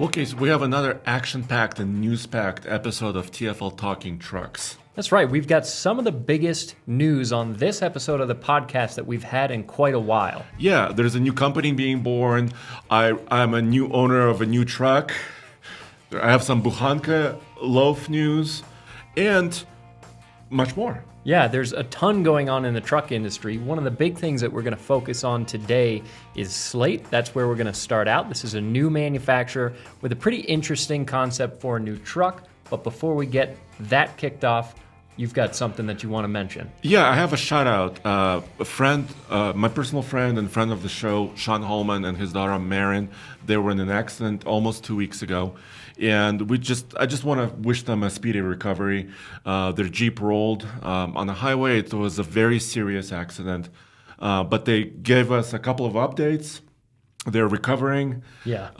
Okay, so we have another action-packed and news-packed episode of TFL Talking Trucks. That's right. We've got some of the biggest news on this episode of the podcast that we've had in quite a while. Yeah, there's a new company being born. I'm a new owner of a new truck. I have some Buchanka loaf news and much more. Yeah, there's a ton going on in the truck industry. One of the big things that we're going to focus on today is Slate. That's where we're going to start out. This is a new manufacturer with a pretty interesting concept for a new truck. But before we get that kicked off, you've got something that you want to mention. Yeah, I have a shout out. A friend, my personal friend and friend of the show, Sean Holman and his daughter Marin, they were in an accident almost 2 weeks ago. And I just want to wish them a speedy recovery. Their Jeep rolled on the highway. It was a very serious accident. But they gave us a couple of updates. They're recovering. Yeah.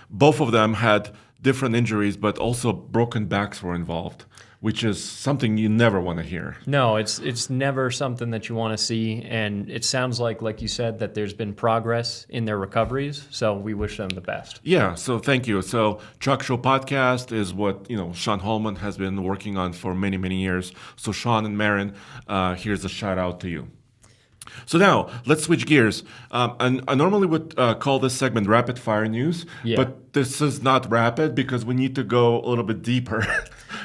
Both of them had different injuries, but also broken backs were involved, which is something you never want to hear. No, it's never something that you want to see, and it sounds like you said, that there's been progress in their recoveries, so we wish them the best. Yeah, so thank you. So Truck Show Podcast is what, Sean Holman has been working on for many, many years. So Sean and Marin, here's a shout out to you. So now, let's switch gears. And I normally would call this segment Rapid Fire News, but this is not rapid because we need to go a little bit deeper.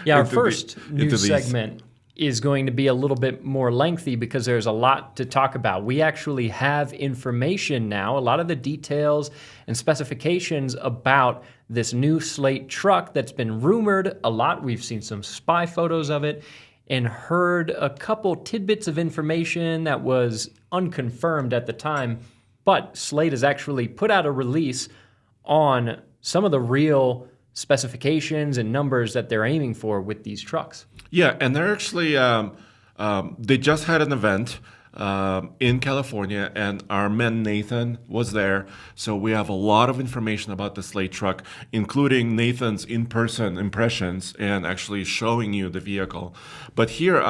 Yeah, our first news segment is going to be a little bit more lengthy because there's a lot to talk about. We actually have information now, a lot of the details and specifications about this new Slate truck that's been rumored a lot. We've seen some spy photos of it and heard a couple tidbits of information that was unconfirmed at the time. But Slate has actually put out a release on some of the real specifications and numbers that they're aiming for with these trucks. Yeah, and they're actually, they just had an event in California, and our man Nathan was there. So we have a lot of information about the Slate truck, including Nathan's in-person impressions and actually showing you the vehicle. But here,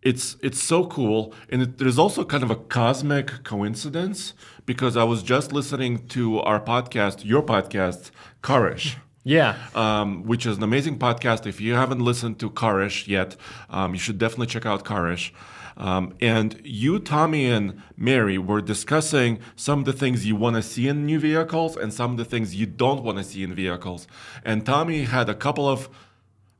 it's so cool, and there's also kind of a cosmic coincidence because I was just listening to our podcast, your podcast, Carish. Yeah. Which is an amazing podcast. If you haven't listened to Carish yet, you should definitely check out Carish. And you, Tommy, and Mary were discussing some of the things you want to see in new vehicles and some of the things you don't want to see in vehicles. And Tommy had a couple of,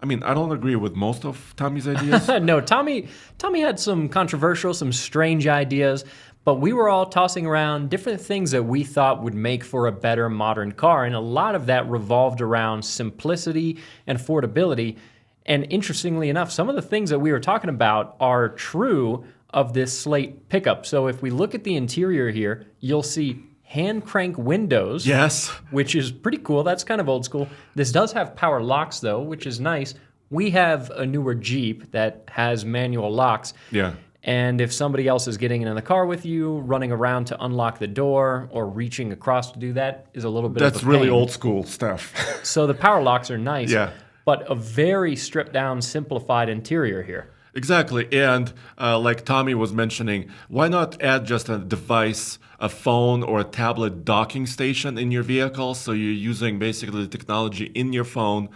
I don't agree with most of Tommy's ideas. No, Tommy had some controversial, some strange ideas, but we were all tossing around different things that we thought would make for a better modern car, and a lot of that revolved around simplicity and affordability. And interestingly enough, some of the things that we were talking about are true of this Slate pickup. So if we look at the interior here, you'll see hand crank windows. Yes. Which is pretty cool. That's kind of old school. This does have power locks, though, which is nice. We have a newer Jeep that has manual locks. Yeah. And if somebody else is getting in the car with you, running around to unlock the door or reaching across to do that is a little bit of a pain. That's really old school stuff. So the power locks are nice. Yeah. But a very stripped down, simplified interior here. Exactly. And like Tommy was mentioning, why not add just a device, a phone or a tablet docking station in your vehicle so you're using basically the technology in your phone?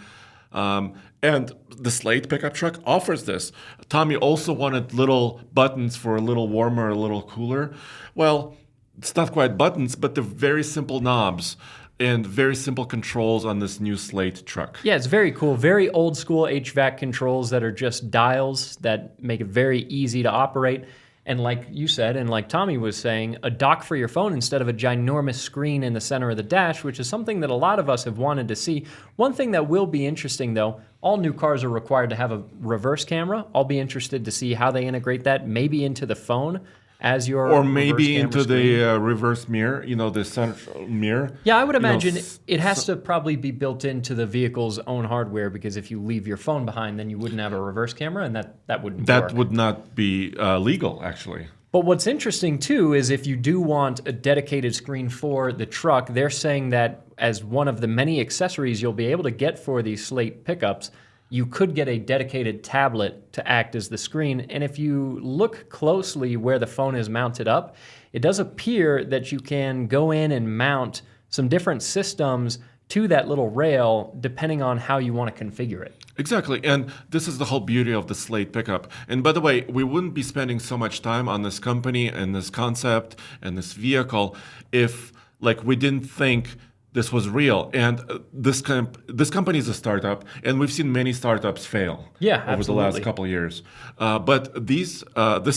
And the Slate pickup truck offers this. Tommy also wanted little buttons for a little warmer, a little cooler. Well, it's not quite buttons, but they're very simple knobs and very simple controls on this new Slate truck. Yeah, it's very cool. Very old school HVAC controls that are just dials that make it very easy to operate. And like you said, and like Tommy was saying, a dock for your phone instead of a ginormous screen in the center of the dash, which is something that a lot of us have wanted to see. One thing that will be interesting, though, all new cars are required to have a reverse camera. I'll be interested to see how they integrate that, maybe into the phone as your or maybe into screen. the reverse mirror, the central mirror. Yeah, I would imagine it has to probably be built into the vehicle's own hardware, because if you leave your phone behind, then you wouldn't have a reverse camera, and that wouldn't work. That would not be legal, actually. But what's interesting, too, is if you do want a dedicated screen for the truck, they're saying that as one of the many accessories you'll be able to get for these Slate pickups, you could get a dedicated tablet to act as the screen. And if you look closely where the phone is mounted up, it does appear that you can go in and mount some different systems to that little rail depending on how you want to configure it. Exactly, and this is the whole beauty of the Slate pickup. And by the way, we wouldn't be spending so much time on this company and this concept and this vehicle if we didn't think this was real. And this company is a startup, and we've seen many startups fail over the last couple of years. But this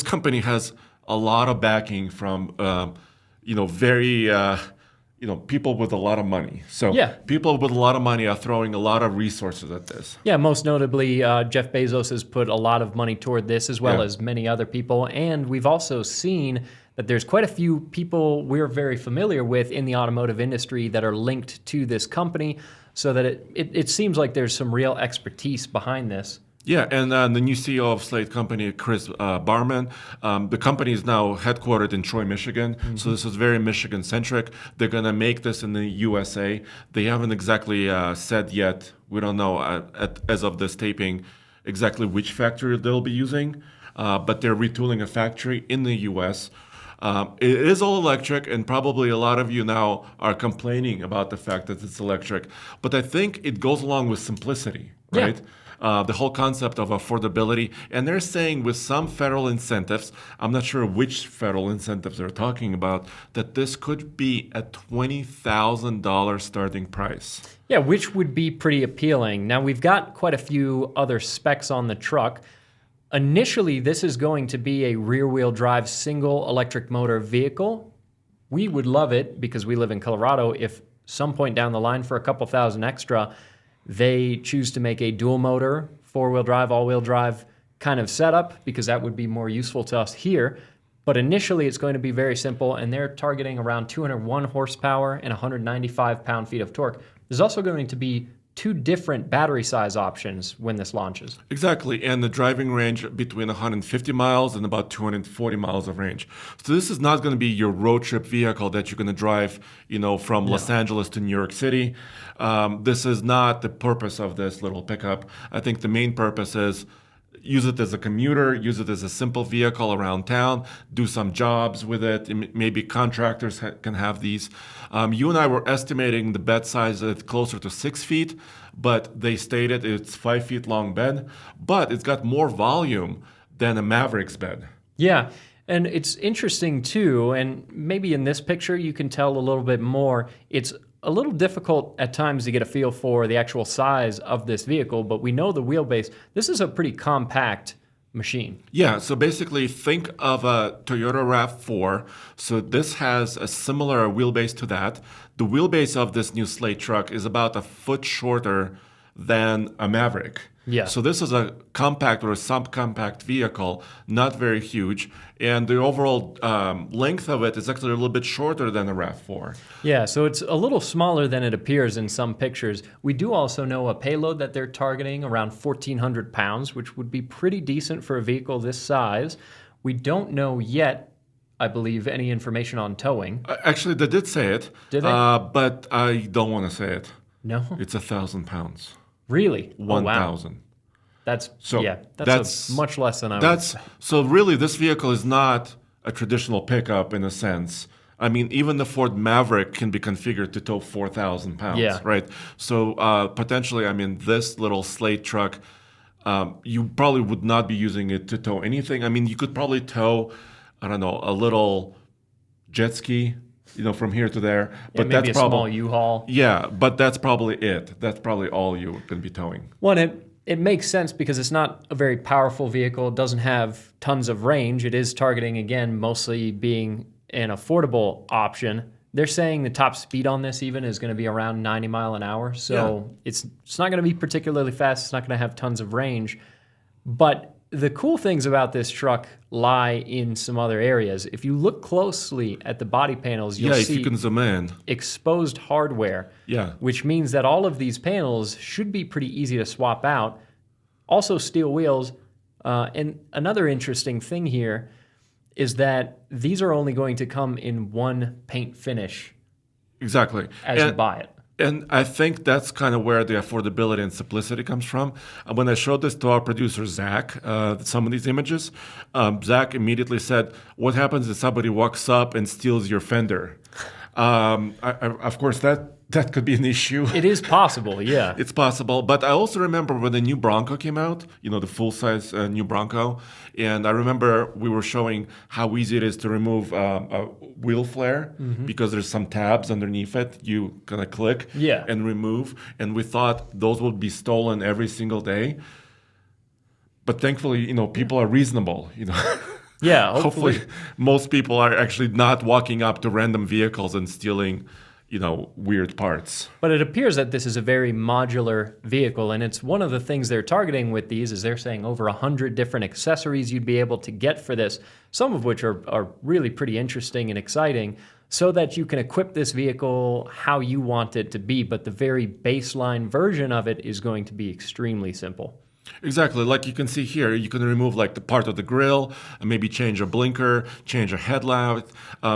company has a lot of backing from very people with a lot of money. So people with a lot of money are throwing a lot of resources at this. Yeah, most notably, Jeff Bezos has put a lot of money toward this, as well as many other people. And we've also seen that there's quite a few people we're very familiar with in the automotive industry that are linked to this company, so that it seems like there's some real expertise behind this. Yeah, and the new CEO of Slate Company, Chris Barman, the company is now headquartered in Troy, Michigan. Mm-hmm. So this is very Michigan-centric. They're going to make this in the USA. They haven't exactly said yet. We don't know as of this taping exactly which factory they'll be using, but they're retooling a factory in the US. It is all electric, and probably a lot of you now are complaining about the fact that it's electric. But I think it goes along with simplicity, right? Yeah. The whole concept of affordability. And they're saying with some federal incentives, I'm not sure which federal incentives they're talking about, that this could be a $20,000 starting price. Yeah, which would be pretty appealing. Now, we've got quite a few other specs on the truck. Initially, this is going to be a rear-wheel drive single electric motor vehicle. We would love it, because we live in Colorado, if some point down the line for a couple thousand extra, they choose to make a dual motor, four-wheel drive, all-wheel drive kind of setup, because that would be more useful to us here. But initially, it's going to be very simple, and they're targeting around 201 horsepower and 195 pound-feet of torque. There's also going to be two different battery size options when this launches. Exactly, and the driving range between 150 miles and about 240 miles of range. So this is not going to be your road trip vehicle that you're going to drive, from Los Angeles to New York City. This is not the purpose of this little pickup. I think the main purpose is use it as a commuter, use it as a simple vehicle around town, do some jobs with it. Maybe contractors can have these. You and I were estimating the bed size at closer to 6 feet, but they stated it's 5 feet long bed, but it's got more volume than a Maverick's bed. Yeah, and it's interesting too, and maybe in this picture you can tell a little bit more. It's a little difficult at times to get a feel for the actual size of this vehicle, but we know the wheelbase. This is a pretty compact machine. Yeah, so basically think of a Toyota RAV4. So this has a similar wheelbase to that. The wheelbase of this new Slate truck is about a foot shorter than a Maverick. Yeah. So this is a compact or a subcompact vehicle, not very huge, and the overall length of it is actually a little bit shorter than a RAV4. Yeah, so it's a little smaller than it appears in some pictures. We do also know a payload that they're targeting around 1,400 pounds, which would be pretty decent for a vehicle this size. We don't know yet, I believe, any information on towing. Actually, they did say it. Did they? But I don't want to say it. No? It's 1,000 pounds. Really? 1,000. Wow. That's much less than I would say. So really, this vehicle is not a traditional pickup in a sense. I mean, even the Ford Maverick can be configured to tow 4,000 pounds, right? So potentially, this little Slate truck, you probably would not be using it to tow anything. I mean, you could probably tow, a little jet ski, from here to there. But maybe a small U-Haul. Yeah, but that's probably it. That's probably all you're going to be towing. Well, it makes sense because it's not a very powerful vehicle. It doesn't have tons of range. It is targeting, again, mostly being an affordable option. They're saying the top speed on this even is going to be around 90 mile an hour. So it's not going to be particularly fast. It's not going to have tons of range. But the cool things about this truck lie in some other areas. If you look closely at the body panels, you'll see if you can zoom in, exposed hardware, which means that all of these panels should be pretty easy to swap out. Also steel wheels. And another interesting thing here is that these are only going to come in one paint finish. Exactly. As you buy it. And I think that's kind of where the affordability and simplicity comes from. When I showed this to our producer, Zach, some of these images, Zach immediately said, what happens if somebody walks up and steals your fender? Of course, that could be an issue. It is possible, yeah. It's possible. But I also remember when the new Bronco came out, the full-size new Bronco. And I remember we were showing how easy it is to remove a wheel flare because there's some tabs underneath it. You kind of click and remove. And we thought those would be stolen every single day. But thankfully, people are reasonable, Yeah, hopefully most people are actually not walking up to random vehicles and stealing weird parts. But it appears that this is a very modular vehicle, and it's one of the things they're targeting with these is they're saying over 100 different accessories you'd be able to get for this, some of which are really pretty interesting and exciting, so that you can equip this vehicle how you want it to be. But the very baseline version of it is going to be extremely simple. Exactly. Like you can see here, you can remove like the part of the grille, and maybe change a blinker, change a headlight.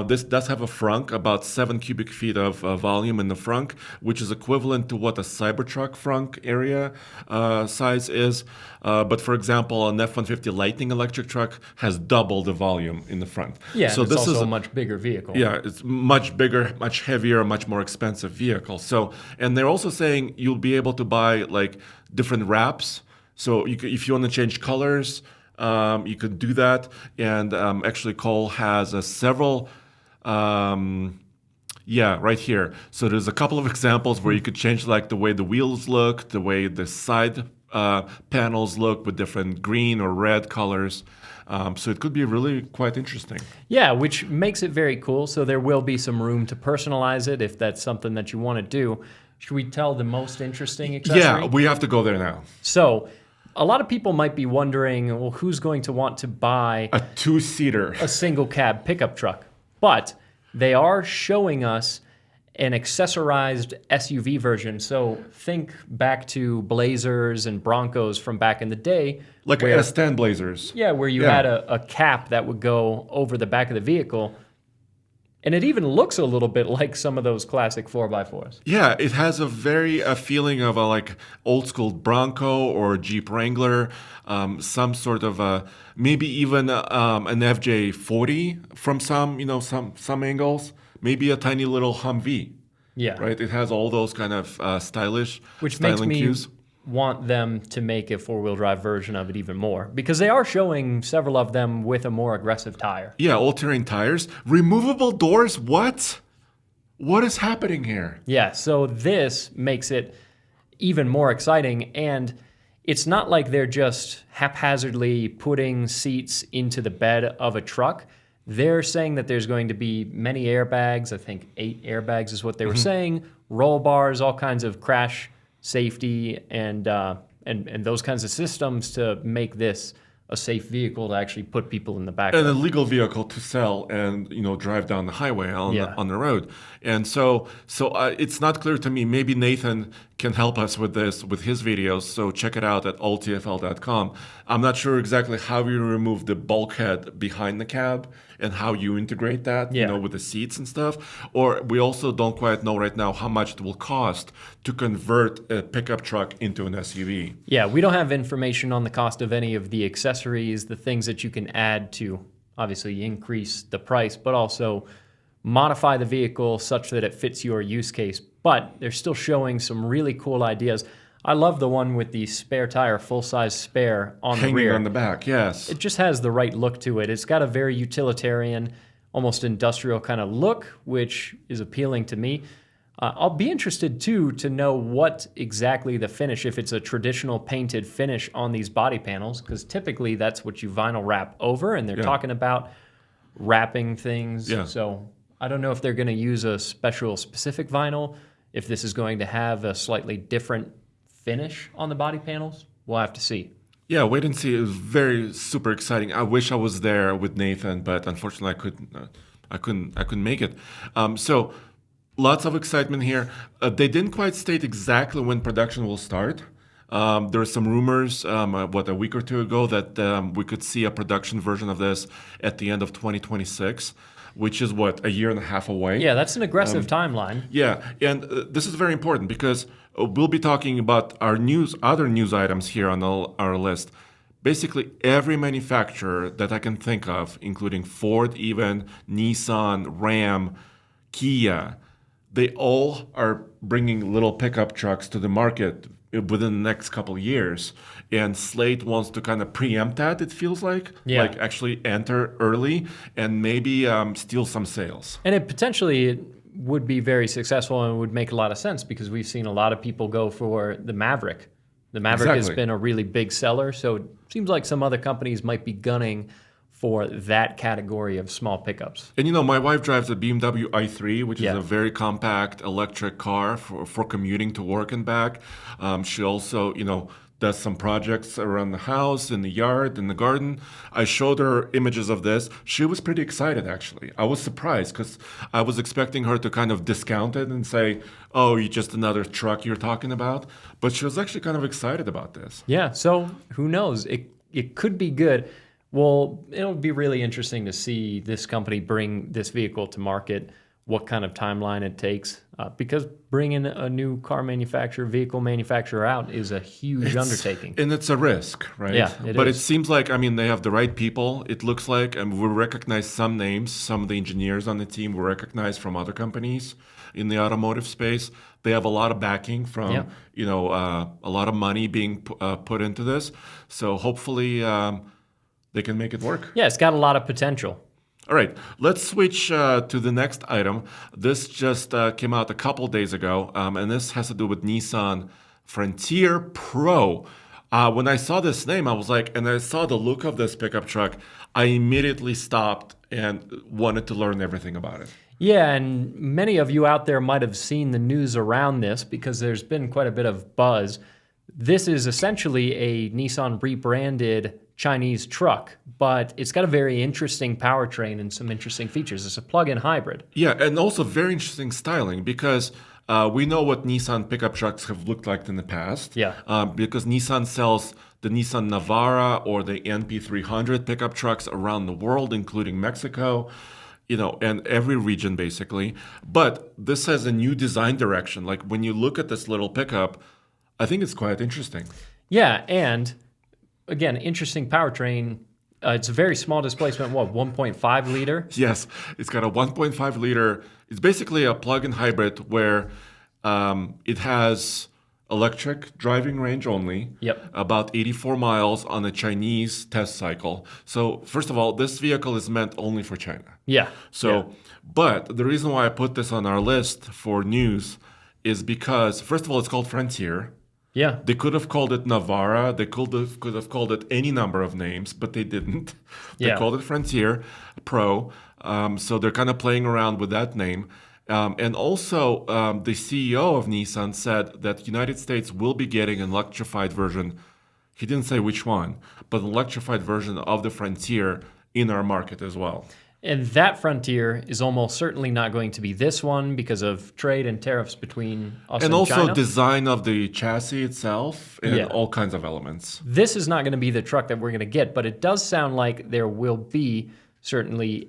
This does have a frunk, about 7 cubic feet of volume in the frunk, which is equivalent to what a Cybertruck frunk area size is. But for example, an F-150 Lightning electric truck has double the volume in the front. Yeah, so this is a much bigger vehicle. Yeah, it's much bigger, much heavier, much more expensive vehicle. So, and they're also saying you'll be able to buy like different wraps. So if you want to change colors, you could do that. And actually, Cole has several, right here. So there's a couple of examples where you could change like the way the wheels look, the way the side panels look with different green or red colors. So it could be really quite interesting. Yeah, which makes it very cool. So there will be some room to personalize it if that's something that you want to do. Should we tell the most interesting accessory? Yeah, we have to go there now. So a lot of people might be wondering, well, who's going to want to buy a two-seater, a single cab pickup truck? But they are showing us an accessorized SUV version. So think back to Blazers and Broncos from back in the day. Like S10 Blazers. Yeah, where you had a cap that would go over the back of the vehicle. And it even looks a little bit like some of those classic 4x4s. Yeah, it has a feeling of a like old school Bronco or Jeep Wrangler, some sort of maybe even an FJ40 from some angles, maybe a tiny little Humvee. Yeah, right. It has all those kind of stylish, which makes me cues. Want them to make a four-wheel drive version of it even more, because they are showing several of them with a more aggressive tire. Yeah, all-terrain tires, removable doors. What is happening here? Yeah, so this makes it even more exciting, and it's not like they're just haphazardly putting seats into the bed of a truck. They're saying that there's going to be many airbags. I think 8 airbags is what they were saying. Roll bars, all kinds of crash safety and those kinds of systems to make this a safe vehicle to actually put people in the back. And a legal vehicle to sell and drive down the highway on the road. And so it's not clear to me. Maybe Nathan can help us with this with his videos. So check it out at alltfl.com. I'm not sure exactly how you remove the bulkhead behind the cab and how you integrate that, with the seats and stuff. Or we also don't quite know right now how much it will cost to convert a pickup truck into an SUV. Yeah, we don't have information on the cost of any of the accessories, the things that you can add to obviously increase the price, but also modify the vehicle such that it fits your use case. But they're still showing some really cool ideas. I love the one with the spare tire, full-size spare on the rear. Hanging on the back, yes. It just has the right look to it. It's got a very utilitarian, almost industrial kind of look, which is appealing to me. I'll be interested, too, to know what exactly the finish, if it's a traditional painted finish on these body panels, because typically that's what you vinyl wrap over, and they're talking about wrapping things. Yeah. So I don't know if they're going to use a specific vinyl, if this is going to have a slightly different finish on the body panels. We'll have to see. Yeah, wait and see. It was very super exciting. I wish I was there with Nathan, but unfortunately I couldn't make it. So lots of excitement here. They didn't quite state exactly when production will start. There were some rumors, a week or two ago, that we could see a production version of this at the end of 2026, which is a year and a half away. Yeah, that's an aggressive timeline. Yeah, and this is very important because we'll be talking about our other news items here on our list. Basically, every manufacturer that I can think of, including Ford, even Nissan, Ram, Kia, they all are bringing little pickup trucks to the market within the next couple of years. And Slate wants to kind of preempt that, it feels like. Yeah. Like actually enter early and maybe steal some sales. And it would be very successful and would make a lot of sense because we've seen a lot of people go for the Maverick. The Maverick has been a really big seller, so it seems like some other companies might be gunning for that category of small pickups. And my wife drives a BMW i3, which is a very compact electric car for commuting to work and back. She also, does some projects around the house, in the yard, in the garden. I showed her images of this. She was pretty excited, actually. I was surprised because I was expecting her to kind of discount it and say, oh, you're just another truck you're talking about. But she was actually kind of excited about this. Yeah, so who knows? It could be good. Well, it'll be really interesting to see this company bring this vehicle to market, what kind of timeline it takes, because bringing a new vehicle manufacturer out is a huge undertaking. And it's a risk, right? Yeah, But it seems like, they have the right people, it looks like, and we recognize some names. Some of the engineers on the team we recognize from other companies in the automotive space. They have a lot of backing from, a lot of money being put into this. So hopefully they can make it work. Yeah, it's got a lot of potential. All right, let's switch to the next item. This just came out a couple days ago, and this has to do with Nissan Frontier Pro. When I saw this name, I was like, and I saw the look of this pickup truck, I immediately stopped and wanted to learn everything about it. Yeah, and many of you out there might have seen the news around this because there's been quite a bit of buzz. This is essentially a Nissan rebranded Chinese truck, but it's got a very interesting powertrain and some interesting features. It's a plug-in hybrid. Yeah, and also very interesting styling because we know what Nissan pickup trucks have looked like in the past. Yeah. Because Nissan sells the Nissan Navara or the NP300 pickup trucks around the world, including Mexico, and every region basically. But this has a new design direction. Like when you look at this little pickup, I think it's quite interesting. Yeah, and again, interesting powertrain. It's a very small displacement, 1.5 liter? Yes, it's got a 1.5 liter. It's basically a plug-in hybrid where it has electric driving range only, about 84 miles on a Chinese test cycle. So first of all, this vehicle is meant only for China. Yeah. But the reason why I put this on our list for news is because, first of all, it's called Frontier. Yeah. They could have called it Navara. They could have called it any number of names, but they didn't. They called it Frontier Pro. So they're kind of playing around with that name. And also, the CEO of Nissan said that the United States will be getting an electrified version. He didn't say which one, but an electrified version of the Frontier in our market as well. And that Frontier is almost certainly not going to be this one because of trade and tariffs between us and also China. Design of the chassis itself and all kinds of elements. This is not going to be the truck that we're going to get, but it does sound like there will be certainly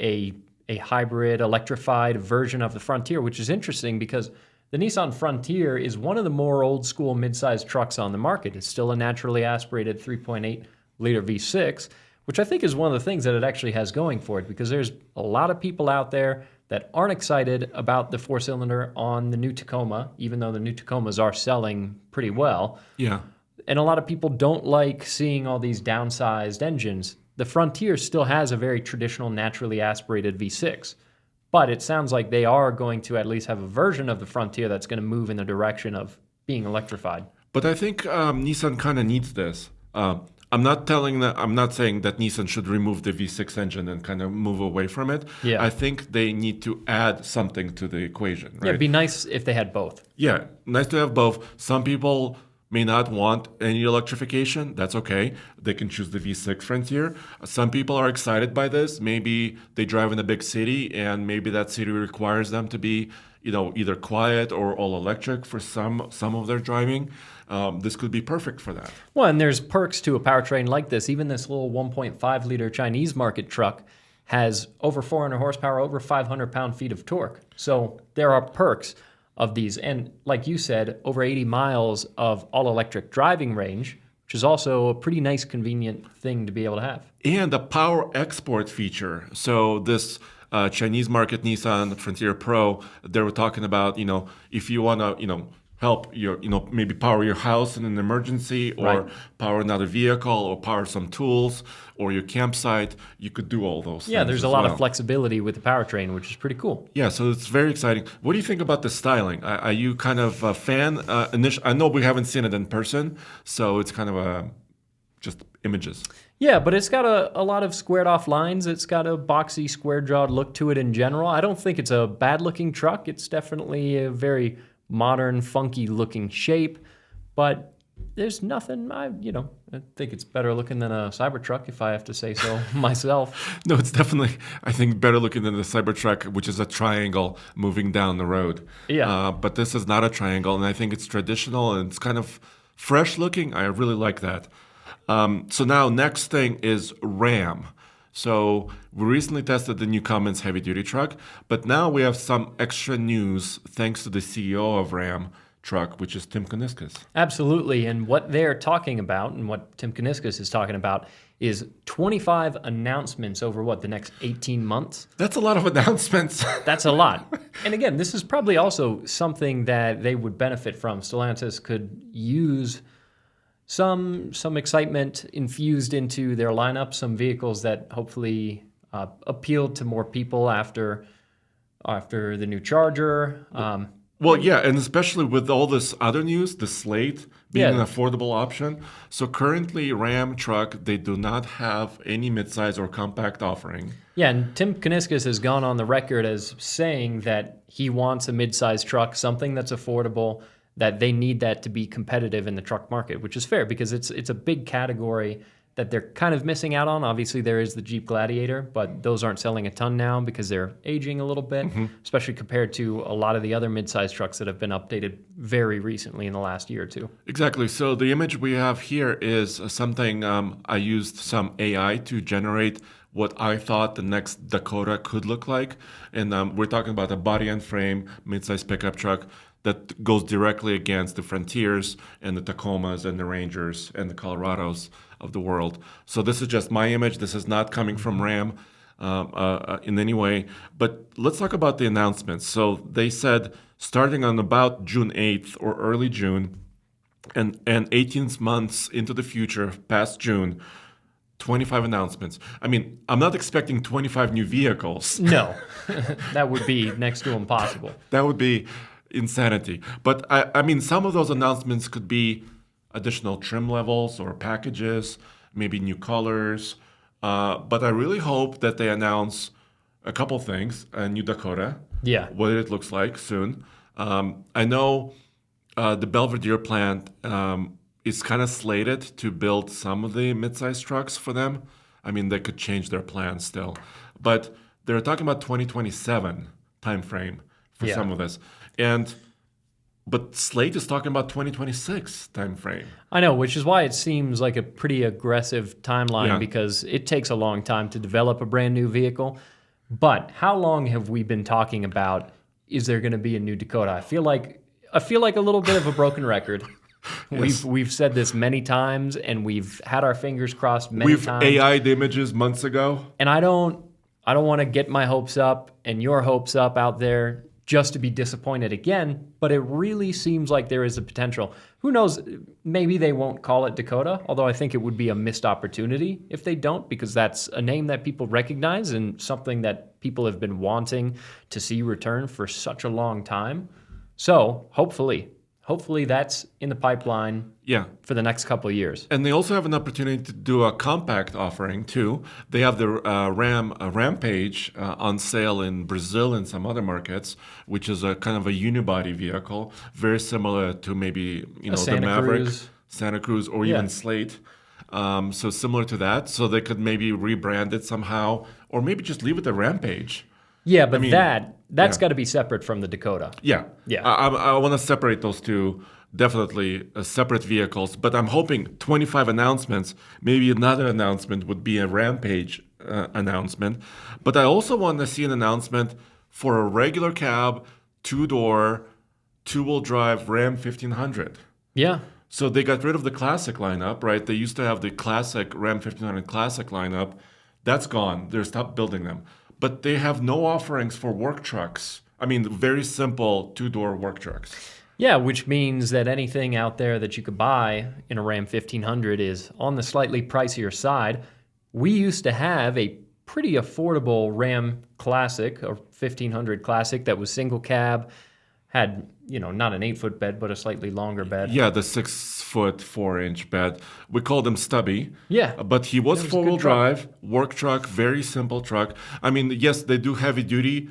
a hybrid electrified version of the Frontier, which is interesting because the Nissan Frontier is one of the more old school midsize trucks on the market. It's still a naturally aspirated 3.8 liter V6, which I think is one of the things that it actually has going for it because there's a lot of people out there that aren't excited about the four-cylinder on the new Tacoma, even though the new Tacomas are selling pretty well. Yeah. And a lot of people don't like seeing all these downsized engines. The Frontier still has a very traditional naturally aspirated V6, but it sounds like they are going to at least have a version of the Frontier that's going to move in the direction of being electrified. But I think Nissan kind of needs this. I'm not saying that Nissan should remove the V6 engine and kind of move away from it. Yeah. I think they need to add something to the equation, right? Yeah, it'd be nice if they had both. Yeah, nice to have both. Some people may not want any electrification. That's okay. They can choose the V6 Frontier. Some people are excited by this. Maybe they drive in a big city and maybe that city requires them to be, either quiet or all electric for some of their driving. This could be perfect for that. Well, and there's perks to a powertrain like this. Even this little 1.5 liter Chinese market truck has over 400 horsepower, over 500 pound-feet of torque. So there are perks of these. And like you said, over 80 miles of all-electric driving range, which is also a pretty nice, convenient thing to be able to have. And a power export feature. So this Chinese market Nissan Frontier Pro, they were talking about, if you want to, help your, maybe power your house in an emergency, or Right. power another vehicle, or power some tools, or your campsite, you could do all those things. Yeah, there's a as lot well. of flexibility with the powertrain, which is pretty cool. Yeah, so it's very exciting. What do you think about the styling? Are you kind of a fan? I know we haven't seen it in person, so it's kind of just images. Yeah, but it's got a lot of squared off lines. It's got a boxy, square jawed look to it in general. I don't think it's a bad looking truck. It's definitely a very modern, funky looking shape, but there's nothing, I think it's better looking than a Cybertruck, if I have to say so myself. No, it's definitely, I think, better looking than the Cybertruck, which is a triangle moving down the road. Yeah. But this is not a triangle, and I think it's traditional, and it's kind of fresh looking. I really like that. So now, next thing is Ram. So we recently tested the new Cummins heavy-duty truck, but now we have some extra news thanks to the CEO of Ram truck, which is Tim Kuniskis. Absolutely, and what they're talking about, and what Tim Kuniskis is talking about, is 25 announcements over the next 18 months. That's a lot of announcements. That's a lot. And again, this is probably also something that they would benefit from. Stellantis could use some excitement infused into their lineup, some vehicles that hopefully appealed to more people after the new Charger. Well, yeah, and especially with all this other news, the Slate being Yeah. an affordable option. So currently, Ram truck, they do not have any midsize or compact offering. Yeah, and Tim Kuniskis has gone on the record as saying that he wants a mid-sized truck, something that's affordable, that they need that to be competitive in the truck market, which is fair because it's a big category that they're kind of missing out on. Obviously, there is the Jeep Gladiator, but those aren't selling a ton now because they're aging a little bit, especially compared to a lot of the other mid-sized trucks that have been updated very recently in the last year or two. Exactly. So the image we have here is something I used some AI to generate what I thought the next Dakota could look like. And we're talking about a body and frame mid-size pickup truck that goes directly against the Frontiers and the Tacomas and the Rangers and the Colorados of the world. So this is just my image. This is not coming from Ram in any way. But let's talk about the announcements. So they said starting on about June 8th or early June and 18 months into the future, past June, 25 announcements. I mean, I'm not expecting 25 new vehicles. No, that would be next to impossible. That would be insanity. But I mean, some of those announcements could be additional trim levels or packages, maybe new colors. But I really hope that they announce a couple things. A new Dakota, Yeah. what it looks like soon. I know the Belvedere plant is kind of slated to build some of the mid-size trucks for them. I mean, they could change their plans still. But they're talking about 2027 timeframe for Yeah. some of this. But Slate is talking about 2026 timeframe. I know, which is why it seems like a pretty aggressive timeline Yeah. because it takes a long time to develop a brand new vehicle. But how long have we been talking about, is there going to be a new Dakota? I feel like a little bit of a broken record. Yes. We've said this many times and we've had our fingers crossed many We've times. AI'd images months ago. And I don't want to get my hopes up and your hopes up out there just to be disappointed again, but it really seems like there is a potential. Who knows, maybe they won't call it Dakota, although I think it would be a missed opportunity if they don't, because that's a name that people recognize and something that people have been wanting to see return for such a long time. So hopefully that's in the pipeline Yeah. for the next couple of years. And they also have an opportunity to do a compact offering too. They have the Rampage on sale in Brazil and some other markets, which is a kind of a unibody vehicle, very similar to maybe the Santa Maverick, Cruz. Santa Cruz, or Yeah. even Slate. So similar to that. So they could maybe rebrand it somehow, or maybe just leave it the Rampage. Yeah, but mean, that's yeah. got to be separate from the Dakota. Yeah. Yeah. I want to separate those two, definitely separate vehicles. But I'm hoping 25 announcements, maybe another announcement would be a Rampage announcement. But I also want to see an announcement for a regular cab, two-door, two-wheel drive Ram 1500. Yeah. So they got rid of the classic lineup, right? They used to have the classic Ram 1500 classic lineup. That's gone. They stopped building them. but they have no offerings for work trucks. I mean, very simple two-door work trucks. Yeah, which means that anything out there that you could buy in a Ram 1500 is on the slightly pricier side. We used to have a pretty affordable Ram Classic, or 1500 Classic, that was single cab, had, not an 8-foot bed, but a slightly longer bed. Yeah, the 6-foot, 4-inch bed. We called him Stubby. Yeah. But he was four-wheel drive, work truck, very simple truck. I mean, yes, they do heavy duty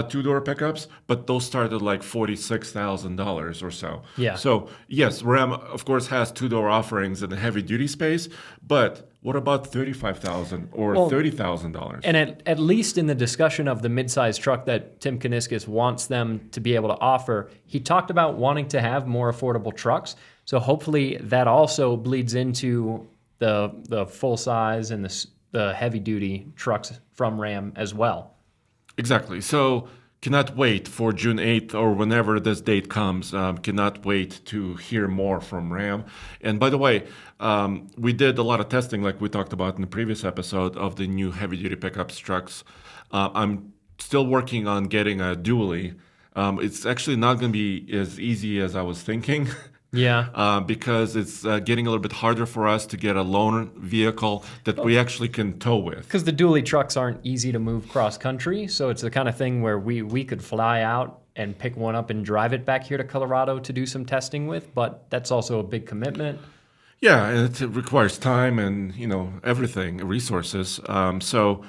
two-door pickups, but those start at like $46,000 or so. Yeah. So yes, Ram of course has two-door offerings in the heavy-duty space, but what about $35,000 or $30,000? And at least in the discussion of the midsize truck that Tim Kuniskis wants them to be able to offer, he talked about wanting to have more affordable trucks. So hopefully that also bleeds into the full size and the heavy-duty trucks from Ram as well. Exactly. So cannot wait for June 8th or whenever this date comes. Cannot wait to hear more from Ram. And by the way, we did a lot of testing, like we talked about in the previous episode, of the new heavy-duty pickups trucks. I'm still working on getting a dually. It's actually not going to be as easy as I was thinking. Yeah. Because it's getting a little bit harder for us to get a loaner vehicle that we actually can tow with. Because the dually trucks aren't easy to move cross-country, so it's the kind of thing where we could fly out and pick one up and drive it back here to Colorado to do some testing with, but that's also a big commitment. Yeah, and it requires time and, everything, resources. So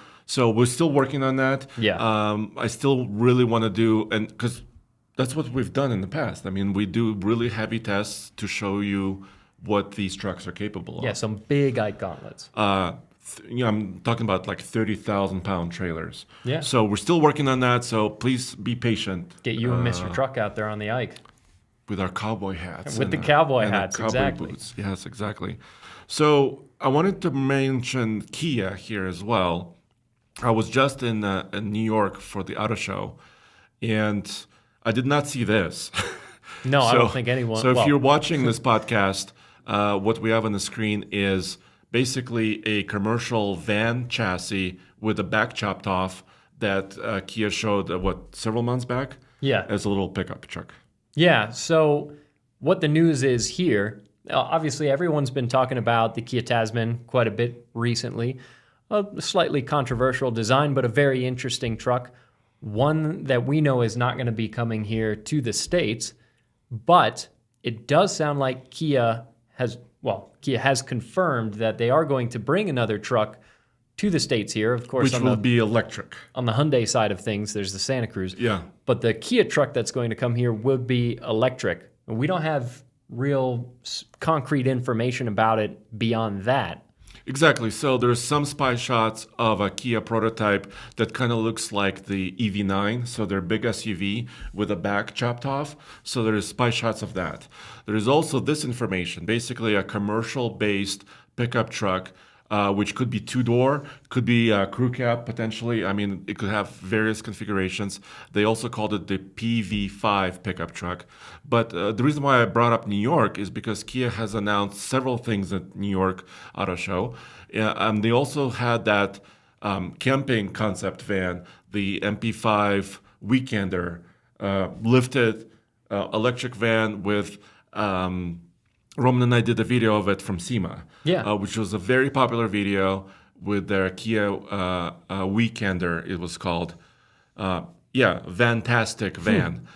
we're still working on that. Yeah. I still really want to do, and because that's what we've done in the past. I mean, we do really heavy tests to show you what these trucks are capable of. Yeah, some big ike gauntlets. I'm talking about like 30,000-pound trailers. Yeah. So we're still working on that. So please be patient. Get you and Mr. Truck out there on the ike. With our cowboy hats. With the cowboy hats, cowboy exactly. Boots. Yes, exactly. So I wanted to mention Kia here as well. I was just in New York for the auto show, and I did not see this. No, I don't think anyone. So if you're watching this podcast, what we have on the screen is basically a commercial van chassis with the back chopped off that Kia showed, several months back? Yeah. As a little pickup truck. Yeah, so what the news is here, obviously everyone's been talking about the Kia Tasman quite a bit recently. A slightly controversial design, but a very interesting truck. One that we know is not going to be coming here to the States, but it does sound like Kia has confirmed that they are going to bring another truck to the States here. Of course, which will be electric. On the Hyundai side of things, there's the Santa Cruz. Yeah. But the Kia truck that's going to come here will be electric. We don't have real concrete information about it beyond that. Exactly. So there's some spy shots of a Kia prototype that kind of looks like the EV9, so their big SUV with the back chopped off. So there's spy shots of that. There is also this information, basically a commercial-based pickup truck, which could be two-door, could be a crew cab potentially. I mean, it could have various configurations. They also called it the PV5 pickup truck. But the reason why I brought up New York is because Kia has announced several things at New York Auto Show. They also had that camping concept van, the MP5 Weekender, lifted electric van with... Roman and I did a video of it from SEMA, which was a very popular video with their Kia Weekender, it was called. Fantastic van.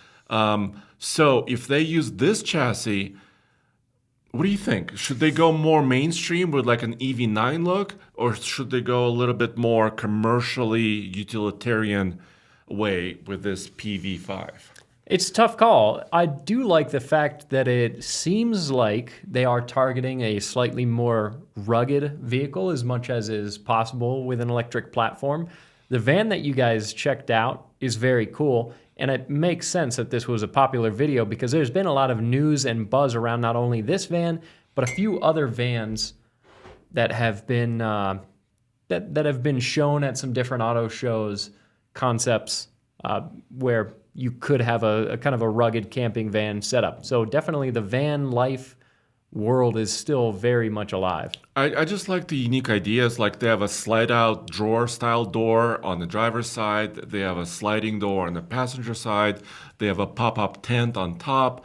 So if they use this chassis, what do you think? Should they go more mainstream with like an EV9 look, or should they go a little bit more commercially utilitarian way with this PV5? It's a tough call. I do like the fact that it seems like they are targeting a slightly more rugged vehicle as much as is possible with an electric platform. The van that you guys checked out is very cool, and it makes sense that this was a popular video because there's been a lot of news and buzz around not only this van, but a few other vans that have been that have been shown at some different auto shows, concepts where you could have a kind of a rugged camping van setup. So definitely the van life world is still very much alive. I just like the unique ideas. Like they have a slide-out drawer-style door on the driver's side. They have a sliding door on the passenger side. They have a pop-up tent on top,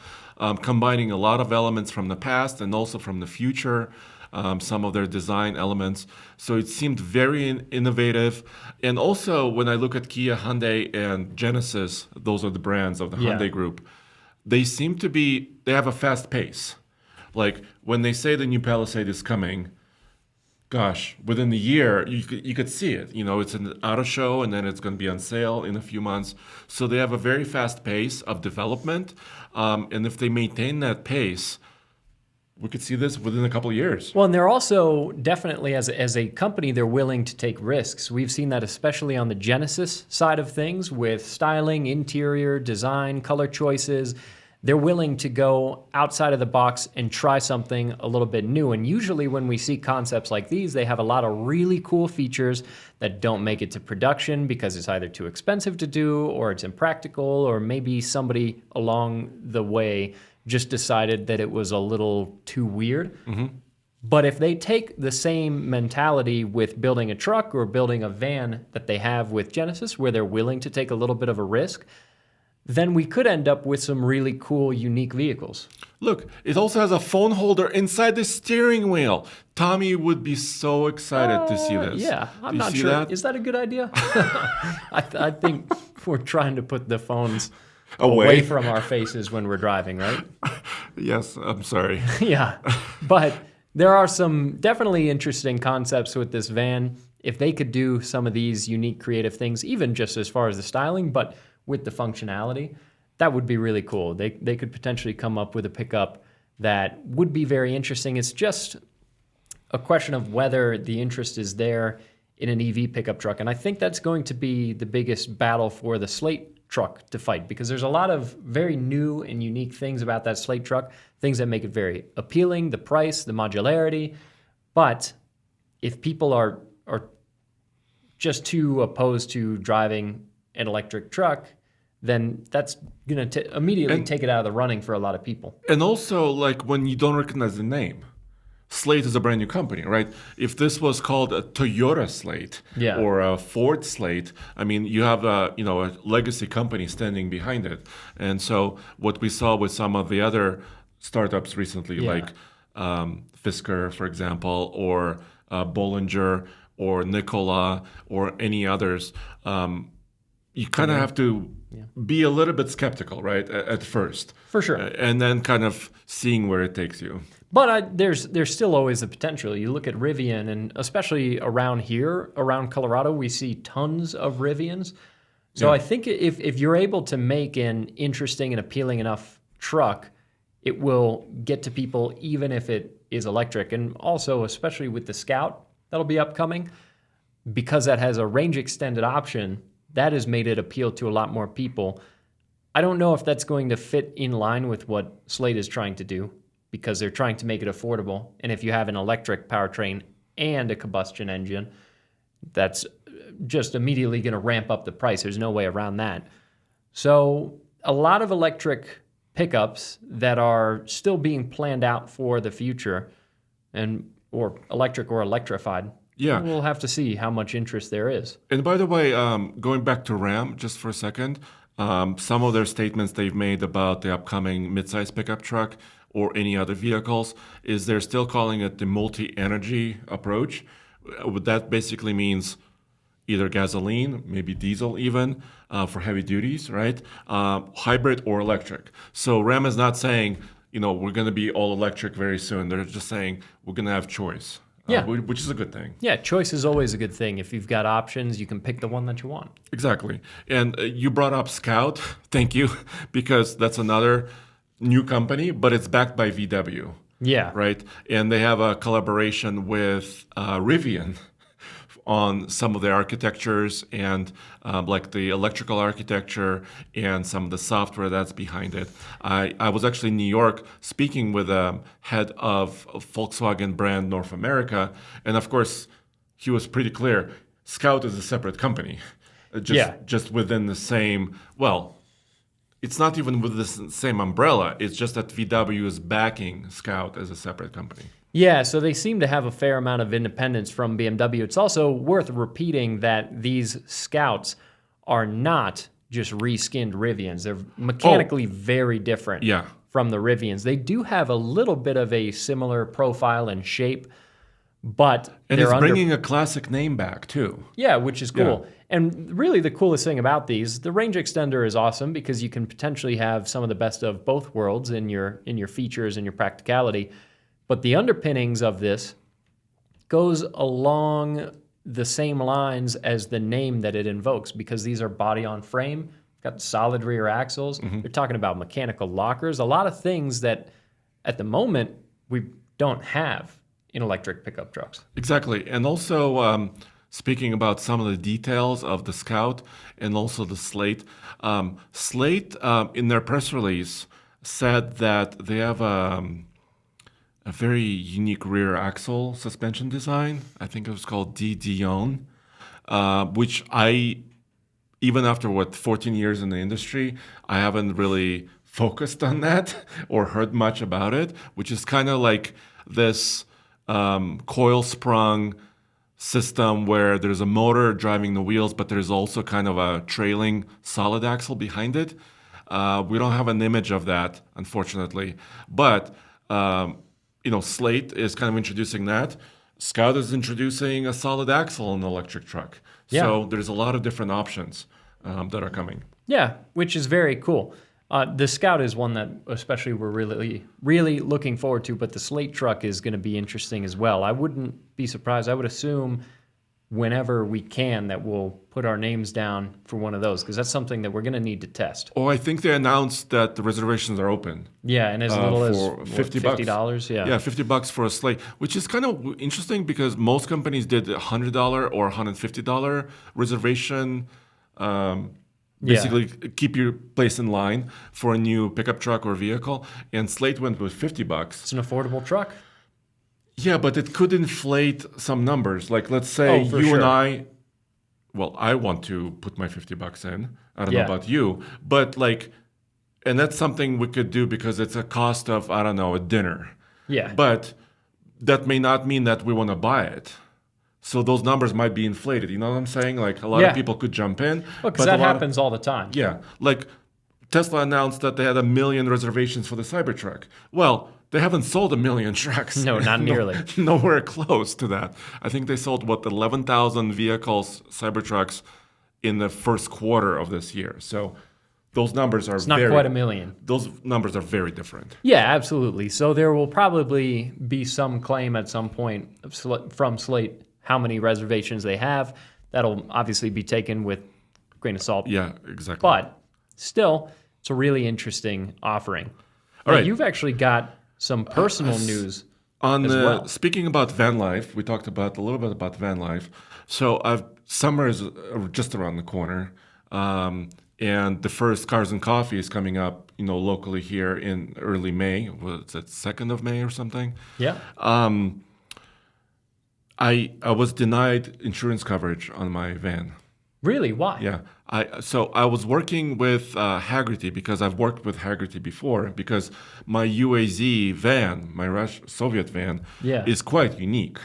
combining a lot of elements from the past and also from the future. Some of their design elements. So it seemed very innovative. And also, when I look at Kia, Hyundai, and Genesis, those are the brands of the Hyundai group, they have a fast pace. Like when they say the new Palisade is coming, gosh, within the year, you could see it. It's an auto show, and then it's going to be on sale in a few months. So they have a very fast pace of development. And if they maintain that pace, we could see this within a couple of years. Well, and they're also definitely, as a company, they're willing to take risks. We've seen that especially on the Genesis side of things with styling, interior, design, color choices. They're willing to go outside of the box and try something a little bit new. And usually when we see concepts like these, they have a lot of really cool features that don't make it to production because it's either too expensive to do or it's impractical, or maybe somebody along the way just decided that it was a little too weird. Mm-hmm. But if they take the same mentality with building a truck or building a van that they have with Genesis, where they're willing to take a little bit of a risk, then we could end up with some really cool, unique vehicles. Look, it also has a phone holder inside the steering wheel. Tommy would be so excited to see this. Yeah, I'm not sure. That? Is that a good idea? I think we're trying to put the phones away from our faces when we're driving, right? Yes, I'm sorry. Yeah, but there are some definitely interesting concepts with this van. If they could do some of these unique creative things, even just as far as the styling, but with the functionality, that would be really cool. They could potentially come up with a pickup that would be very interesting. It's just a question of whether the interest is there in an EV pickup truck. And I think that's going to be the biggest battle for the Slate truck to fight, because there's a lot of very new and unique things about that Slate truck, things that make it very appealing, the price, the modularity. But if people are just too opposed to driving an electric truck, then that's going to immediately take it out of the running for a lot of people. And also, like, when you don't recognize the name. Slate is a brand new company, right? If this was called a Toyota Slate or a Ford Slate, I mean, you have a legacy company standing behind it. And so what we saw with some of the other startups recently, like Fisker, for example, or Bollinger, or Nikola, or any others, you kind of have to be a little bit skeptical, right, at first. For sure. And then kind of seeing where it takes you. But there's still always the potential. You look at Rivian, and especially around here, around Colorado, we see tons of Rivians. So I think if you're able to make an interesting and appealing enough truck, it will get to people even if it is electric. And also, especially with the Scout that'll be upcoming, because that has a range extended option, that has made it appeal to a lot more people. I don't know if that's going to fit in line with what Slate is trying to do, because they're trying to make it affordable. And if you have an electric powertrain and a combustion engine, that's just immediately going to ramp up the price. There's no way around that. So a lot of electric pickups that are still being planned out for the future, or electric or electrified. Yeah. We'll have to see how much interest there is. And by the way, going back to Ram just for a second, some of their statements they've made about the upcoming midsize pickup truck or any other vehicles is they're still calling it the multi-energy approach. That basically means either gasoline, maybe diesel even, for heavy duties, right? Hybrid or electric. So Ram is not saying, we're going to be all electric very soon. They're just saying we're going to have choice. Which is a good thing. Yeah, choice is always a good thing. If you've got options, you can pick the one that you want. Exactly. And you brought up Scout. Thank you, because that's another new company, but it's backed by VW. Yeah. Right? And they have a collaboration with Rivian on some of the architectures and like the electrical architecture and some of the software that's behind it. I was actually in New York speaking with a head of Volkswagen brand North America, and of course, he was pretty clear. Scout is a separate company, just within the same, it's not even with the same umbrella. It's just that VW is backing Scout as a separate company. Yeah, so they seem to have a fair amount of independence from BMW. It's also worth repeating that these Scouts are not just reskinned Rivians. They're mechanically very different from the Rivians. They do have a little bit of a similar profile and shape, but and it's bringing a classic name back too. Yeah, which is cool. Yeah. And really the coolest thing about these, the range extender is awesome because you can potentially have some of the best of both worlds in your features and your practicality. But the underpinnings of this goes along the same lines as the name that it invokes, because these are body on frame, got solid rear axles. They're talking about mechanical lockers, a lot of things that at the moment we don't have in electric pickup trucks. Exactly. And also, speaking about some of the details of the Scout and also the Slate, Slate in their press release said that they have a very unique rear axle suspension design. I think it was called Dion, which even after 14 years in the industry, I haven't really focused on that or heard much about it, which is kind of like this coil sprung system where there's a motor driving the wheels, but there's also kind of a trailing solid axle behind it. We don't have an image of that, unfortunately, but Slate is kind of introducing that. Scout is introducing a solid axle in an electric truck. Yeah. So there's a lot of different options that are coming. Yeah, which is very cool. The Scout is one that especially we're really, really looking forward to, but the Slate truck is going to be interesting as well. I wouldn't be surprised. I would assume whenever we can that we'll put our names down for one of those, because that's something that we're going to need to test. Oh, I think they announced that the reservations are open. Yeah, and as little as $50. Yeah, $50 for a Slate, which is kind of interesting because most companies did $100 or $150 reservation. Basically, keep your place in line for a new pickup truck or vehicle. And Slate went with $50. It's an affordable truck. Yeah, but it could inflate some numbers. Like, let's say and I, I want to put my $50 in. I don't know about you, but and that's something we could do because it's a cost of, I don't know, a dinner. Yeah. But that may not mean that we want to buy it. So those numbers might be inflated. You know what I'm saying? Like a lot of people could jump in. Well, because that happens all the time. Yeah. Like Tesla announced that they had 1 million reservations for the Cybertruck. Well, they haven't sold 1 million trucks. No, not nearly. Nowhere close to that. I think they sold, 11,000 vehicles, Cybertrucks, in the first quarter of this year. So those numbers are not quite 1 million. Those numbers are very different. Yeah, absolutely. So there will probably be some claim at some point from Slate how many reservations they have. That'll obviously be taken with a grain of salt. Yeah, exactly. But still, it's a really interesting offering. All right. You've actually got some personal news as well. Speaking about van life, we talked a little bit about van life. So summer is just around the corner. And the first Cars and Coffee is coming up, locally here in early May. Was it 2nd of May or something? Yeah. I was denied insurance coverage on my van. Really? Why? Yeah. So I was working with Hagerty because I've worked with Hagerty before because my UAZ van, my Soviet van, is quite unique.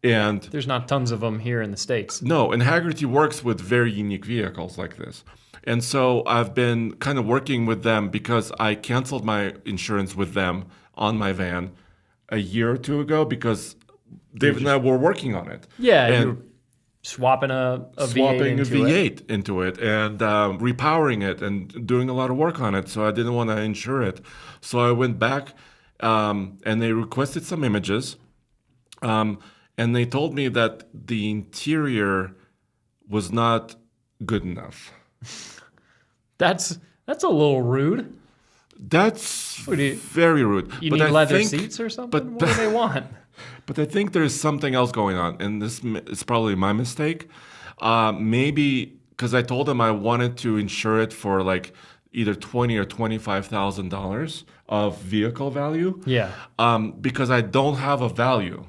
And there's not tons of them here in the States. No, and Hagerty works with very unique vehicles like this. And so I've been kind of working with them because I canceled my insurance with them on my van a year or two ago because Dave and I were working on it. Yeah, and you're swapping a V8 into it and repowering it and doing a lot of work on it. So I didn't want to insure it. So I went back and they requested some images. And they told me that the interior was not good enough. That's a little rude. That's very rude. You need leather seats or something? What do they want? But I think there's something else going on, and this is probably my mistake. Maybe because I told them I wanted to insure it for either $20,000 or $25,000 of vehicle value. Yeah. Because I don't have a value.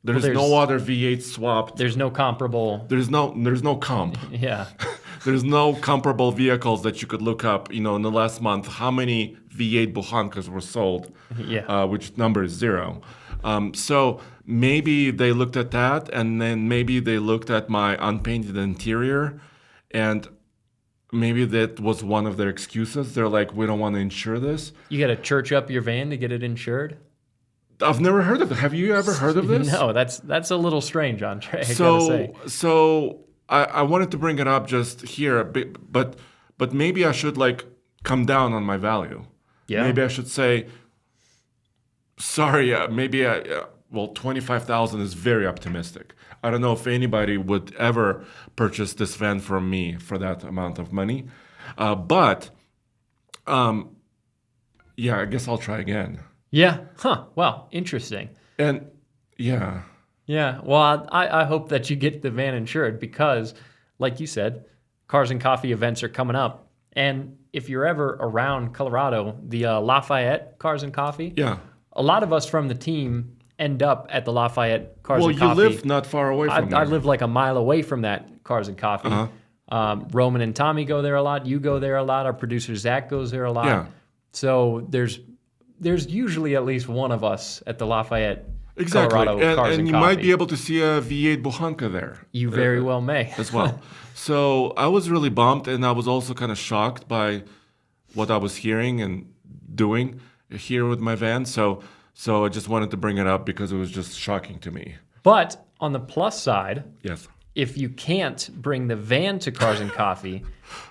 There's no other V8 swapped. There's no comparable. There's no comp. Yeah. There's no comparable vehicles that you could look up. In the last month, how many V8 Buhankas were sold? Yeah. Which number is 0. So maybe they looked at that, and then maybe they looked at my unpainted interior, and maybe that was one of their excuses. They're like, we don't want to insure this. You got to church up your van to get it insured? I've never heard of it. Have you ever heard of this? No, that's a little strange, Andre. So I wanted to bring it up just here, but maybe I should come down on my value. Yeah. Maybe I should say, sorry. Maybe 25,000 is very optimistic. I don't know if anybody would ever purchase this van from me for that amount of money, but I guess I'll try again. Yeah. Huh. Well, interesting. And yeah. Yeah. Well, I hope that you get the van insured because, like you said, Cars and Coffee events are coming up. And if you're ever around Colorado, the Lafayette Cars and Coffee, a lot of us from the team end up at the Lafayette Cars and Coffee. Well, you live not far away from there. I live like a mile away from that Cars and Coffee. Uh-huh. Roman and Tommy go there a lot. You go there a lot. Our producer Zach goes there a lot. Yeah. So there's usually at least one of us at the Lafayette Exactly. Colorado Cars and and you Coffee. might be able to see a V8 Buhanka there. You very well may. As well. So I was really bummed, and I was also kind of shocked by what I was hearing and doing here with my van. So I just wanted to bring it up because it was just shocking to me. But on the plus side, yes, if you can't bring the van to Cars and Coffee,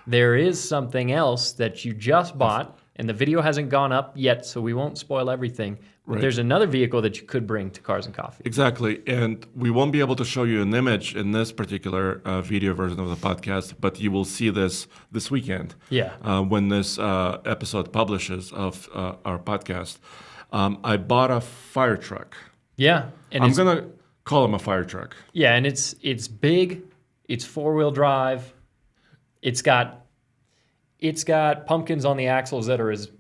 there is something else that you just bought, and the video hasn't gone up yet, so we won't spoil everything. But there's another vehicle that you could bring to Cars and Coffee. Exactly, and we won't be able to show you an image in this particular video version of the podcast, but you will see this weekend. Yeah. When this episode publishes of our podcast. I bought a fire truck. Yeah, and I'm gonna call him a fire truck. Yeah, and it's big. It's 4-wheel drive. It's got pumpkins on the axles that are as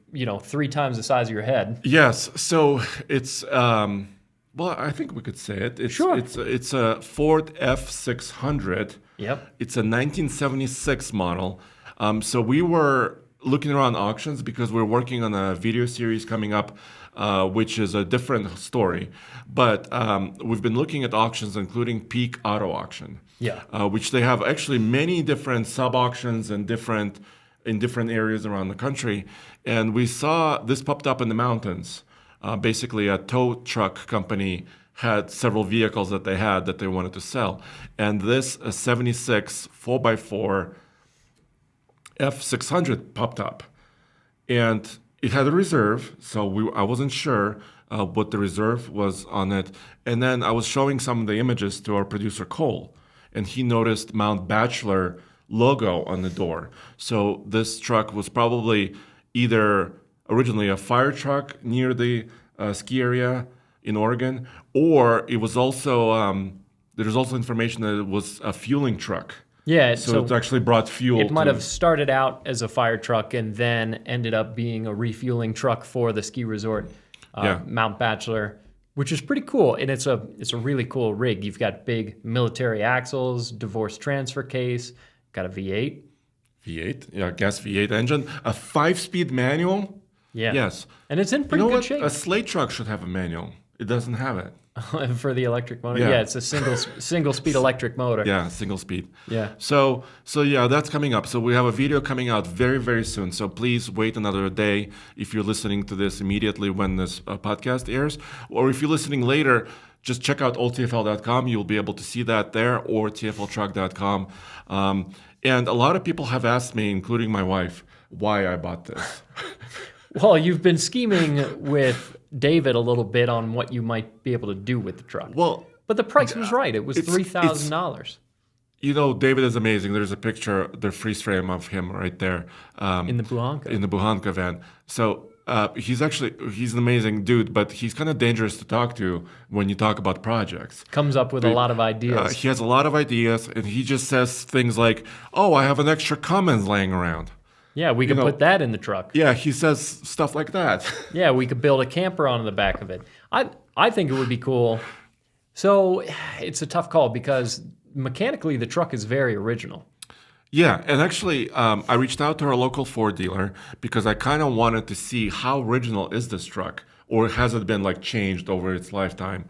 3 times the size of your head. Yes, so it's I think we could say it. It's a Ford F600. Yep. It's a 1976 model. So we were looking around auctions because we're working on a video series coming up, which is a different story. But we've been looking at auctions, including Peak Auto Auction, which they have actually many different sub-auctions and in different areas around the country. And we saw this popped up in the mountains. Basically, a tow truck company had several vehicles that they wanted to sell. And this 76 4x4 F600 popped up. And it had a reserve, so I wasn't sure what the reserve was on it. And then I was showing some of the images to our producer, Cole, and he noticed Mount Bachelor logo on the door. So this truck was probably either originally a fire truck near the ski area in Oregon, or it was also, there's also information that it was a fueling truck. Yeah, so it actually brought fuel. It might have started out as a fire truck and then ended up being a refueling truck for the ski resort, Mount Bachelor, which is pretty cool. And it's a really cool rig. You've got big military axles, divorce transfer case, got a V8. Gas V8 engine, a 5-speed manual. Yeah. Yes. And it's in pretty good shape. A Slate truck should have a manual. It doesn't have it. For the electric motor? Yeah, it's a single speed electric motor. Yeah, single speed. Yeah. So that's coming up. So we have a video coming out very, very soon. So please wait another day if you're listening to this immediately when this podcast airs. Or if you're listening later, just check out oldtfl.com. You'll be able to see that there, or tfltruck.com. And a lot of people have asked me, including my wife, why I bought this. Well, you've been scheming with David a little bit on what you might be able to do with the truck. Well, but the price was right. It was $3,000. David is amazing. There's a picture, the freeze frame of him right there. In the Buhanka. In the Buhanka van. So he's an amazing dude, but he's kind of dangerous to talk to when you talk about projects. Comes up with a lot of ideas. He has a lot of ideas, and he just says things like, oh, I have an extra Cummins laying around. Yeah, we could put that in the truck. Yeah, he says stuff like that. Yeah, we could build a camper on the back of it. I think it would be cool. So it's a tough call because mechanically the truck is very original. Yeah, and actually, I reached out to our local Ford dealer because I kind of wanted to see how original is this truck, or has it been like changed over its lifetime?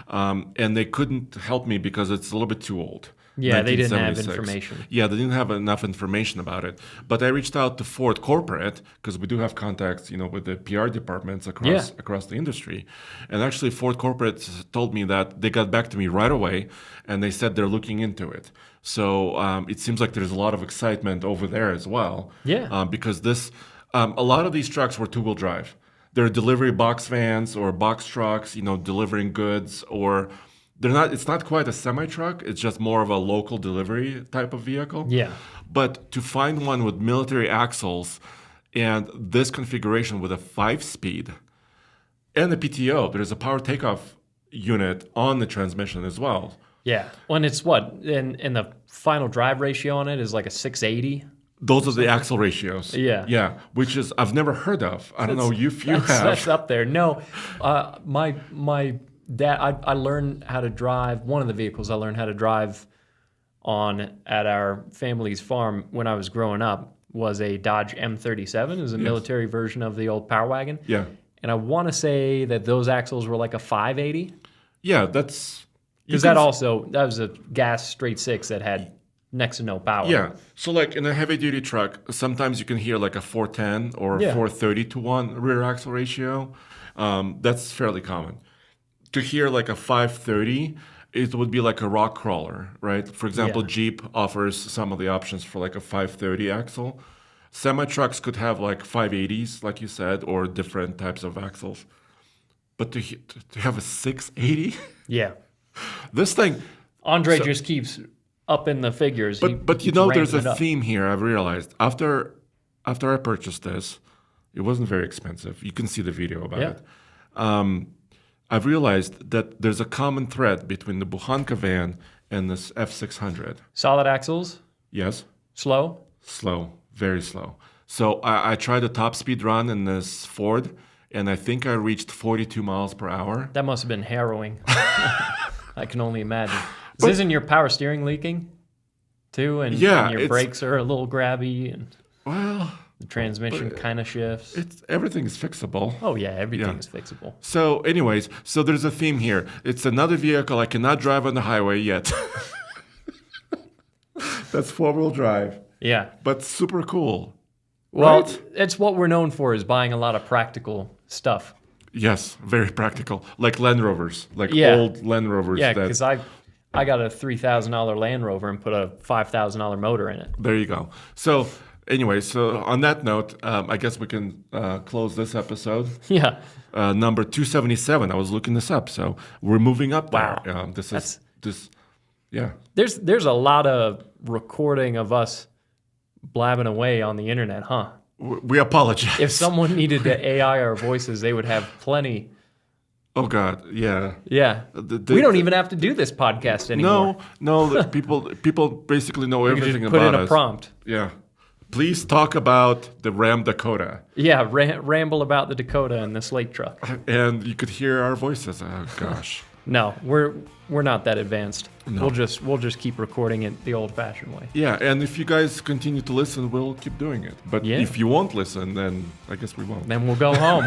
And they couldn't help me because it's a little bit too old. Yeah, they didn't have 1976. information. Yeah, they didn't have enough information about it. But I reached out to Ford Corporate because we do have contacts, with the PR departments across the industry. And actually, Ford Corporate told me that they got back to me right away, and they said they're looking into it. So it seems like there's a lot of excitement over there as well. Yeah. Because a lot of these trucks were two-wheel drive. They're delivery box vans or box trucks, delivering goods, or it's not quite a semi-truck. It's just more of a local delivery type of vehicle. Yeah. But to find one with military axles and this configuration with a 5-speed and a PTO, there's a power takeoff unit on the transmission as well. Yeah. When it's and the final drive ratio on it is like a 680. Those are the axle ratios. Yeah. Yeah, which is I've never heard of. I don't know if you have. That's up there. No, my dad, I learned how to drive, one of the vehicles I learned how to drive on at our family's farm when I was growing up was a Dodge M37. It was a military version of the old Power Wagon. Yeah. And I want to say that those axles were like a 580. Yeah, that's... Because that was a gas straight six that had next to no power. Yeah. So like in a heavy duty truck, sometimes you can hear like a 410 or 430 to 1 rear axle ratio. That's fairly common. To hear like a 530, it would be like a rock crawler, right? For example, Jeep offers some of the options for like a 530 axle. Semi-trucks could have like 580s, like you said, or different types of axles. But to have a 680? Yeah. This thing... Andre just keeps up in the figures. But there's a theme here I've realized. After I purchased this, it wasn't very expensive. You can see the video about it. I've realized that there's a common thread between the Buchanka van and this F600. Solid axles? Yes. Slow? Slow. Very slow. So I tried a top speed run in this Ford, and I think I reached 42 miles per hour. That must have been harrowing. I can only imagine. Isn't your power steering leaking too? And your brakes are a little grabby, and the transmission kind of shifts. Everything's fixable. Oh yeah, everything's fixable. So anyways, there's a theme here. It's another vehicle I cannot drive on the highway yet. That's 4-wheel drive. Yeah. But super cool. Well, right? It's what we're known for, is buying a lot of practical stuff. Yes, very practical. Like Land Rovers, old Land Rovers. Yeah, because I got a $3,000 Land Rover and put a $5,000 motor in it. There you go. So anyway, on that note, I guess we can close this episode. Yeah. Number 277. I was looking this up, so we're moving up there. Wow. Yeah. There's a lot of recording of us blabbing away on the internet, huh? We apologize. If someone needed to AI our voices, they would have plenty. Oh God, yeah. Yeah. We don't even have to do this podcast anymore. No. People basically know everything just about us. Put in a prompt. Yeah. Please talk about the Ram Dakota. Yeah, ramble about the Dakota and the slate truck. And you could hear our voices. Oh gosh. No, we're not that advanced. No. We'll just keep recording it the old-fashioned way. Yeah, and if you guys continue to listen, we'll keep doing it. But if you won't listen, then I guess we won't. Then we'll go home.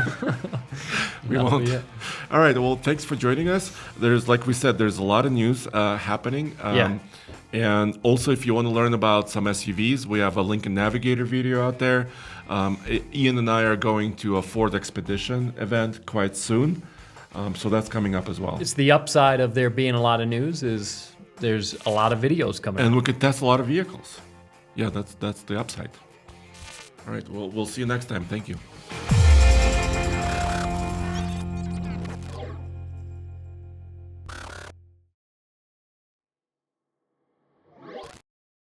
We won't. All right. Well, thanks for joining us. Like we said, there's a lot of news happening. And also, if you want to learn about some SUVs, we have a Lincoln Navigator video out there. Ian and I are going to a Ford Expedition event quite soon. So that's coming up as well. It's the upside of there being a lot of news is there's a lot of videos coming and up. We could test a lot of vehicles. Yeah, that's the upside. All right, well, we'll see you next time. Thank you.